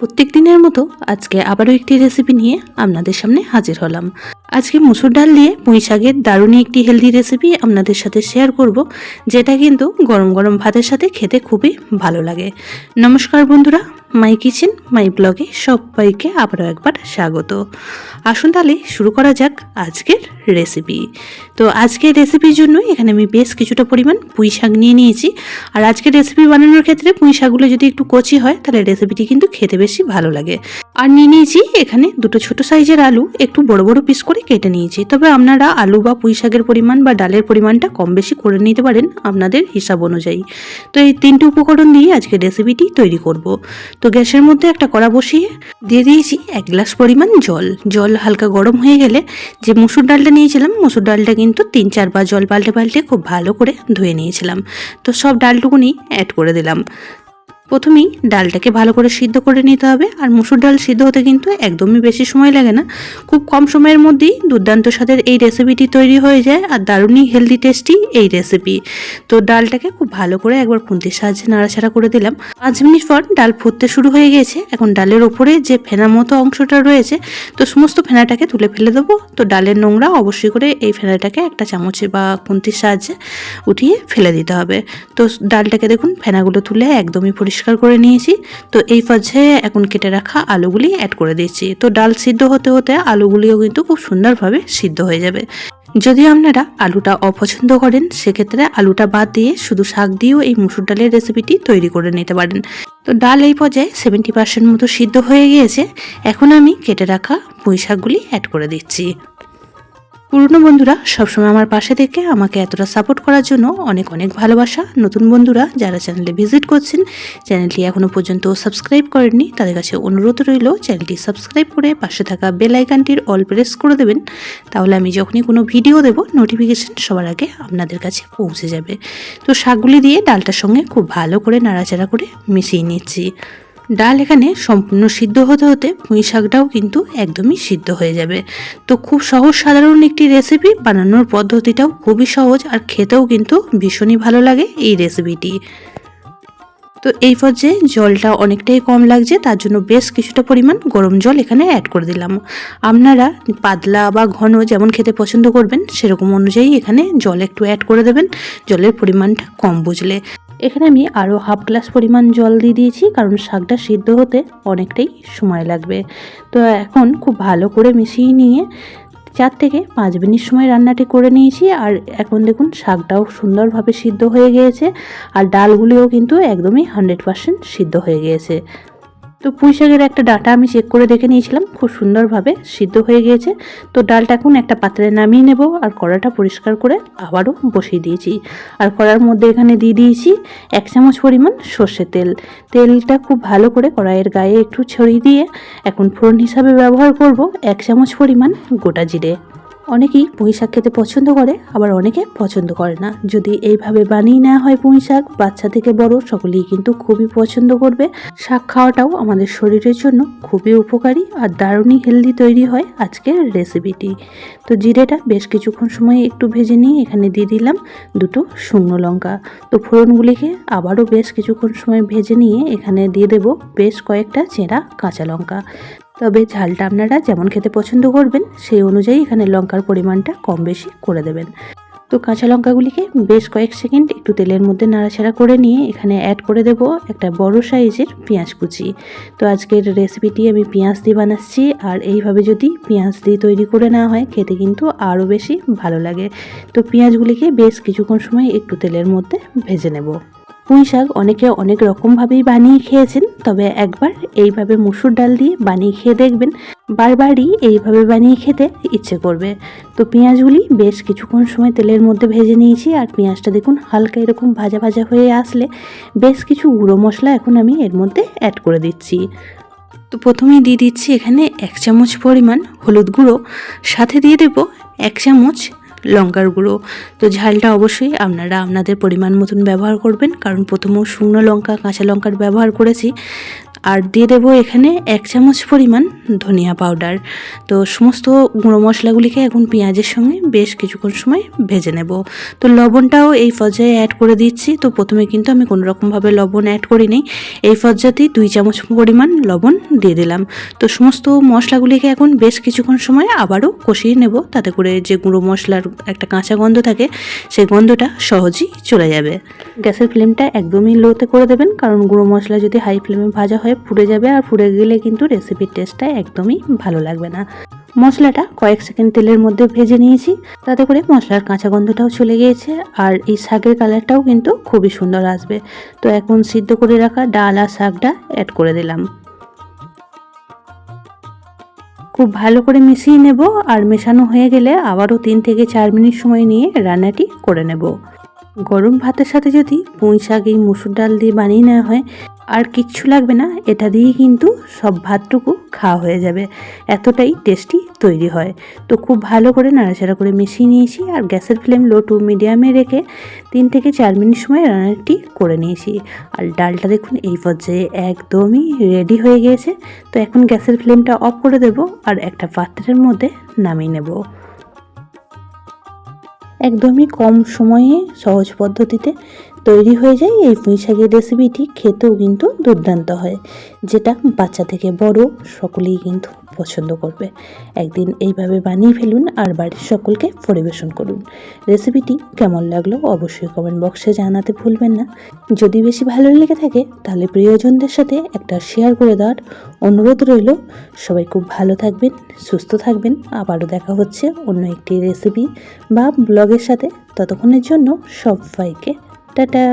প্রত্যেক দিনের মতো আজকে আবারও একটি রেসিপি নিয়ে আপনাদের সামনে হাজির হলাম। আজকে মুসুর ডাল দিয়ে পুঁই শাকের দারুণ একটি হেলদি রেসিপি আপনাদের সাথে শেয়ার করব, যেটা কিন্তু গরম গরম ভাতের সাথে খেতে খুবই ভালো লাগে। নমস্কার বন্ধুরা, মাই কিচেন মাই ব্লগে সবাইকে আবারও একবার স্বাগত। আসুন তাহলে শুরু করা যাক আজকের রেসিপি। তো আজকের রেসিপির জন্য এখানে আমি বেশ কিছুটা পরিমাণ পুঁই শাক নিয়ে নিয়েছি। আর আজকের রেসিপি বানানোর ক্ষেত্রে পুঁই শাকগুলো যদি একটু কচি হয় তাহলে রেসিপিটি কিন্তু খেতে বেশি ভালো লাগে। আর নিয়ে নিয়েছি এখানে দুটো ছোট সাইজের আলু, একটু বড় বড় পিস করে কেটে নিয়েছি। তবে আপনারা আলু বা পুঁই শাকের পরিমাণ বা ডালের পরিমাণটা কম বেশি করে নিতে পারেন আপনাদের হিসাব অনুযায়ী। তো এই তিনটে উপকরণ দিয়ে আজকে রেসিপিটি তৈরি করব। তো গ্যাসের মধ্যে একটা কড়া বসিয়ে দিয়ে দিয়েছি 1 গ্লাস পরিমাণ জল হালকা গরম হয়ে গেলে যে মুসুর ডালটা নিয়েছিলাম, মুসুর ডালটা কিন্তু 3-4 বার জল পাল্টে খুব ভালো করে ধুয়ে নিয়েছিলাম। তো সব ডালটুকুনি অ্যাড করে দিলাম। প্রথমেই ডালটাকে ভালো করে সিদ্ধ করে নিতে হবে। আর মুসুর ডাল সিদ্ধ হতে কিন্তু একদমই বেশি সময় লাগে না, খুব কম সময়ের মধ্যেই দুর্দান্ত স্বাদের এই রেসিপিটি তৈরি হয়ে যায়। আর দারুণই হেলদি টেস্টি এই রেসিপি। তো ডালটাকে খুব ভালো করে একবার খুন্তির সাহায্যে নাড়াচাড়া করে দিলাম। 5 মিনিট পর ডাল ফুটতে শুরু হয়ে গেছে। এখন ডালের ওপরে যে ফেনার মতো অংশটা রয়েছে, তো সমস্ত ফেনাটাকে তুলে ফেলে দেবো। তো ডালের নোংরা অবশ্যই করে এই ফেনাটাকে একটা চামচে বা খুন্তির সাহায্যে উঠিয়ে ফেলে দিতে হবে। তো ডালটাকে দেখুন ফেনাগুলো তুলে একদমই পরিষ্কার করে নিয়েছি। তো এই পর্যায়ে এখন কেটে রাখা আলুগুলি অ্যাড করে দিয়েছি। তো ডাল সিদ্ধ হতে হতে আলুগুলিও কিন্তু খুব সুন্দরভাবে সিদ্ধ হয়ে যাবে। যদি আপনারা আলুটা অপছন্দ করেন, সেক্ষেত্রে আলুটা বাদ দিয়ে শুধু শাক দিয়েও এই মুসুর ডালের রেসিপিটি তৈরি করে নিতে পারেন। তো ডাল এই পর্যায়ে 70% মতো সিদ্ধ হয়ে গিয়েছে। এখন আমি কেটে রাখা পুঁই শাকগুলি অ্যাড করে দিচ্ছি। পুরনো বন্ধুরা সবসময় আমার পাশে থেকে আমাকে এতটা সাপোর্ট করার জন্য অনেক অনেক ভালোবাসা। নতুন বন্ধুরা যারা চ্যানেলে ভিজিট করছেন, চ্যানেলটি এখনও পর্যন্ত সাবস্ক্রাইব করেননি, তাদের কাছে অনুরোধ রইল চ্যানেলটি সাবস্ক্রাইব করে পাশে থাকা বেল আইকনটির অল প্রেস করে দেবেন। তাহলে আমি যখনই কোনো ভিডিও দেব নোটিফিকেশন সবার আগে আপনাদের কাছে পৌঁছে যাবে। তো শাকগুলি দিয়ে ডালটার সঙ্গে খুব ভালো করে নাড়াচাড়া করে মিশিয়ে নিচ্ছি। ডাল এখানে সম্পূর্ণ সিদ্ধ হতে হতে পুঁই শাকটাও কিন্তু একদমই সিদ্ধ হয়ে যাবে। তো খুব সহজ সাধারণ একটি রেসিপি, বানানোর পদ্ধতিটাও খুবই সহজ আর খেতেও কিন্তু ভীষণই ভালো লাগে এই রেসিপিটি। তো এই পর্যায়ে জলটা অনেকটাই কম লাগছে, তার জন্য বেশ কিছুটা পরিমাণ গরম জল এখানে অ্যাড করে দিলাম। আপনারা পাতলা বা ঘন যেমন খেতে পছন্দ করবেন সেরকম অনুযায়ী এখানে জল একটু অ্যাড করে দেবেন, জলের পরিমাণটা কম বুঝলে। এখানে আমি আরও হাফ গ্লাস পরিমাণ জল দিয়ে দিয়েছি, কারণ শাকটা সিদ্ধ হতে অনেকটাই সময় লাগবে। তো এখন খুব ভালো করে মিশিয়ে নিয়ে 4 থেকে 5 মিনিট সময় রান্নাটি করে নিয়েছি। আর এখন দেখুন শাকটাও সুন্দরভাবে সিদ্ধ হয়ে গিয়েছে আর ডালগুলিও কিন্তু একদমই 100% সিদ্ধ হয়ে গিয়েছে। তো পুঁই শাকের একটা ডাঁটা আমি চেক করে দেখে নিয়েছিলাম, খুব সুন্দরভাবে সিদ্ধ হয়ে গিয়েছে। তো ডালটা এখন একটা পাত্রে নামিয়ে নেব আর কড়াটা পরিষ্কার করে আবারও বসিয়ে দিয়েছি। আর কড়ার মধ্যে এখানে দিয়ে দিয়েছি 1 চামচ পরিমাণ সর্ষের তেল। তেলটা খুব ভালো করে কড়াইয়ের গায়ে একটু ছড়িয়ে দিয়ে এখন ফোড়ন হিসাবে ব্যবহার করব 1 চামচ পরিমাণ গোটা জিরে। অনেকেই পুঁই শাক খেতে পছন্দ করে, আবার অনেকে পছন্দ করে না। যদি এইভাবে বানিয়ে নেওয়া হয় পুঁই শাক, বাচ্চা থেকে বড় সকলেই কিন্তু খুবই পছন্দ করবে। শাক খাওয়াটাও আমাদের শরীরের জন্য খুবই উপকারী আর দারুণই হেলদি তৈরি হয় আজকের রেসিপিটি। তো জিরেটা বেশ কিছুক্ষণ সময় একটু ভেজে নিয়ে এখানে দিয়ে দিলাম 2টো শুকনো লঙ্কা। তো ফোড়নগুলিকে আবারও বেশ কিছুক্ষণ সময় ভেজে নিয়ে এখানে দিয়ে দেব বেশ কয়েকটা চেরা কাঁচা লঙ্কা। তবে ঝালটা আপনারা যেমন খেতে পছন্দ করবেন সেই অনুযায়ী এখানে লঙ্কার পরিমাণটা কম বেশি করে দেবেন। তো কাঁচা লঙ্কাগুলিকে বেশ কয়েক সেকেন্ড একটু তেলের মধ্যে নাড়াচাড়া করে নিয়ে এখানে অ্যাড করে দেব একটা বড় সাইজের পেঁয়াজ কুচি। তো আজকের রেসিপিটি আমি পেঁয়াজ দিয়ে বানাচ্ছি, আর এইভাবে যদি পেঁয়াজ দিয়ে তৈরি করে নেওয়া হয় খেতে কিন্তু আরও বেশি ভালো লাগে। তো পেঁয়াজগুলিকে বেশ কিছুক্ষণ সময় একটু তেলের মধ্যে ভেজে নেব। পুঁই শাক অনেকে অনেক রকমভাবেই বানিয়ে খেয়েছেন, তবে একবার এইভাবে মুসুর ডাল দিয়ে বানিয়ে খেয়ে দেখবেন, বারবারই এইভাবে বানিয়ে খেতে ইচ্ছে করবে। তো পেঁয়াজগুলি বেশ কিছুক্ষণ সময় তেলের মধ্যে ভেজে নিয়েছি। আর পেঁয়াজটা দেখুন হালকা এরকম ভাজা ভাজা হয়ে আসলে বেশ কিছু গুঁড়ো মশলা এখন আমি এর মধ্যে অ্যাড করে দিচ্ছি। তো প্রথমেই দিয়ে দিচ্ছি এখানে 1 চামচ পরিমাণ হলুদ গুঁড়ো, সাথে দিয়ে দেব 1 চামচ লঙ্কার গুঁড়ো। তো ঝালটা অবশ্যই আপনারা আপনাদের পরিমাণ মতন ব্যবহার করবেন, কারণ প্রথমেও শুকনো লঙ্কা কাঁচা লঙ্কার ব্যবহার করেছি। আর দিয়ে দেবো এখানে 1 চামচ পরিমাণ ধনিয়া পাউডার। তো সমস্ত গুঁড়ো মশলাগুলিকে এখন পেঁয়াজের সঙ্গে বেশ কিছুক্ষণ সময় ভেজে নেব। তো লবণটাও এই পর্যায়ে অ্যাড করে দিচ্ছি। তো প্রথমে কিন্তু আমি কোনো রকমভাবে লবণ অ্যাড করিনি, এই পর্যায়েই 2 চামচ পরিমাণ লবণ দিয়ে দিলাম। তো সমস্ত মশলাগুলিকে এখন বেশ কিছুক্ষণ সময় আবারও কষিয়ে নেব, তাতে করে যে গুঁড়ো মশলার একটা কাঁচা গন্ধ থাকে সেই গন্ধটা সহজেই চলে যাবে। গ্যাসের ফ্লেমটা একদমই লোতে করে দেবেন, কারণ গুঁড়ো মশলা যদি হাই ফ্লেমে ভাজা হয় পুড়ে যাবে, আর পুড়ে গেলে কিন্তু রেসিপির টেস্টটা একদমই ভালো লাগবে না। মশলাটা কয়েক সেকেন্ড তেলের মধ্যে ভেজে নিয়েছি, তাতে করে মশলার কাঁচা গন্ধটাও চলে গিয়েছে, আর এই শাকের কালারটাও কিন্তু খুবই সুন্দর আসবে। তো এখন সিদ্ধ করে রাখা ডাল আর শাকটা অ্যাড করে দিলাম। খুব ভালো করে মিশিয়ে নেব, আর মেশানো হয়ে গেলে আবারও 3 থেকে 4 মিনিট সময় নিয়ে রান্নাটি করে নেব। গরম ভাতের সাথে যদি পুঁই শাক এই মুসুর ডাল দিয়ে বানিয়ে নেওয়া হয়, আর কিচ্ছু লাগবে না, এটা দিয়েই কিন্তু সব ভাতটুকু খাওয়া হয়ে যাবে, এতটাই টেস্টি তৈরি হয়। তো খুব ভালো করে নাড়াচাড়া করে মিশিয়ে নিয়েছি, আর গ্যাসের ফ্লেম লো টু মিডিয়ামে রেখে 3 থেকে 4 মিনিট সময় রান্নাটি করে নিয়েছি। আর ডালটা দেখুন এই পর্যায়ে একদমই রেডি হয়ে গিয়েছে। তো এখন গ্যাসের ফ্লেমটা অফ করে দেব, আর একটা পাত্রের মধ্যে নামিয়ে নেব। একদমই কম সময়ে সহজ পদ্ধতিতে তৈরি হয়ে যায় এই পুঁই শাকের রেসিপিটি, খেতেও কিন্তু দুর্দান্ত হয়, যেটা বাচ্চা থেকে বড় সকলেই কিন্তু পছন্দ করবে। একদিন এইভাবে বানিয়ে ফেলুন আর বাড়ির সকলকে পরিবেশন করুন। রেসিপিটি কেমন লাগলো অবশ্যই কমেন্ট বক্সে জানাতে ভুলবেন না। যদি বেশি ভালো লেগে থাকে তাহলে প্রিয়জনদের সাথে একটা শেয়ার করে দেওয়ার অনুরোধ রইল। সবাই খুব ভালো থাকবেন, সুস্থ থাকবেন। আবারও দেখা হচ্ছে অন্য একটি রেসিপি বা ব্লগের সাথে। ততক্ষণের জন্য সবাইকে টাটা।